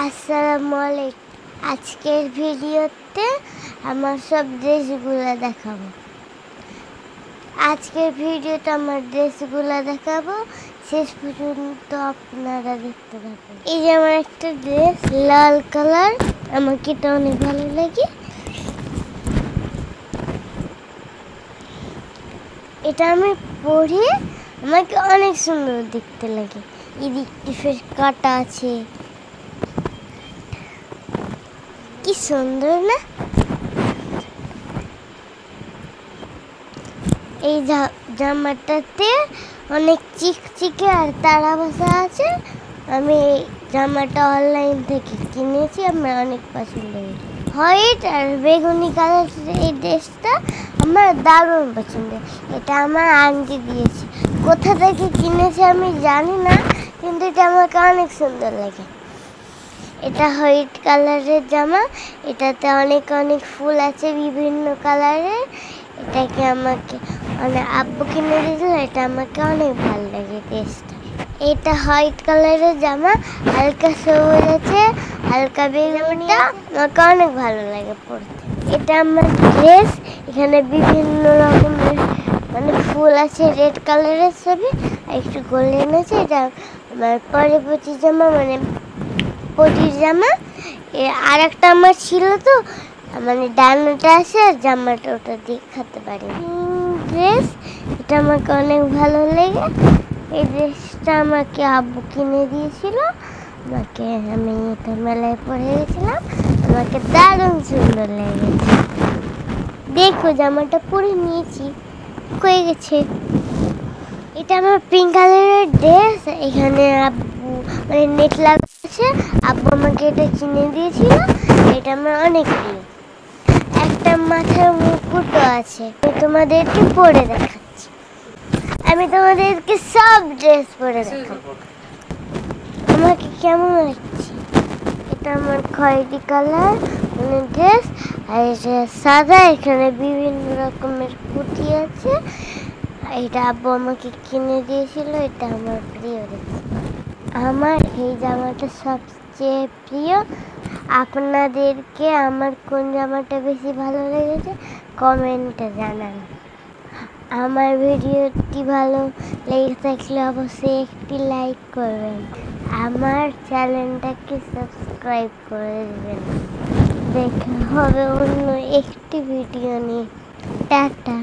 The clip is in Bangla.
আসসালামু আলাইকুম। আজকের ভিডিওতে আমার সব ড্রেসগুলো দেখাবো। শেষ পর্যন্ত আপনারা দেখতে পাবেন। এই যে আমার একটা ড্রেস লাল কালার, আমাকে এটা অনেক ভালো লাগে। এটা আমি পরে আমাকে অনেক সুন্দর দেখতে লাগে। এদিকটি ফের কাটা আছে, কি সুন্দর না? এই জামাটাতে অনেক চিকচিকে আর তারা বসা আছে। আমি এই জামাটা অনলাইন থেকে কিনেছি, আমার অনেক পছন্দ হয়েছে। হোয়াইট আর বেগুনি কালার এই ড্রেসটা আমার দারুণ পছন্দ। এটা আমার আন্টি দিয়েছে, কোথা থেকে কিনেছে আমি জানি না, কিন্তু এটা আমাকে অনেক সুন্দর লাগে। এটা হোয়াইট কালারের জামা, এটাতে অনেক অনেক ফুল আছে বিভিন্ন কালারের। এটাকে আমাকে আব্বু কিনে দিয়েছিল, এটা আমাকে অনেক ভালো লাগে ড্রেসটা। এটা হোয়াইট কালারের জামা, হালকা সবুজ আছে, হালকা বেগুনিটা আমাকে অনেক ভালো লাগে পরতে। এটা আমার ড্রেস, এখানে বিভিন্ন রকমের ফুল আছে, রেড কালারের ছবি আর একটু গোল্ডেন আছে। এটা আমার পরবর্তী জামা, পটির জামা। আর একটা আমার ছিল তো, ডানাটা আছে আর জামাটা ওটা দেখাতে পারি। ড্রেস, এটা আমাকে অনেক ভালো লাগে। এই ড্রেসটা আমাকে আব্বু কিনে দিয়েছিল, আমি এটা মেলায় পরে গেছিলাম, আমাকে দারুণ সুন্দর লেগেছে। দেখো জামাটা পরে নিয়েছি, কয়ে গেছে। এটা আমার পিঙ্ক কালারের ড্রেস, এখানে আব্বু নেট লাগাচ্ছে, আব্বু আমাকে এটা কিনে দিয়েছিল। এটা আমার অনেক প্রিয়। একটা মাথার মুকুটও আছে, আমি তোমাদেরকে পরে দেখাচ্ছি। আমি তোমাদেরকে সব ড্রেস পরে দেখাবো, আমাকে কেমন লাগছে। এটা আমার খয়েরি কালার ড্রেস, আর এটা সাদা, এখানে বিভিন্ন রকমের কুটি আছে। এটা আব্বু আমাকে কিনে দিয়েছিল, এটা আমার প্রিয় ড্রেস। আমার এই জামাটা সবচেয়ে প্রিয়। আপনাদেরকে আমার কোন জামাটা বেশি ভালো লেগেছে কমেন্টে জানান। আমার ভিডিওটি ভালো লেগে থাকলে অবশ্যই একটি লাইক করবেন, আমার চ্যানেলটাকে সাবস্ক্রাইব করে দেবেন। দেখা হবে অন্য একটি ভিডিও নিয়ে। টাটা।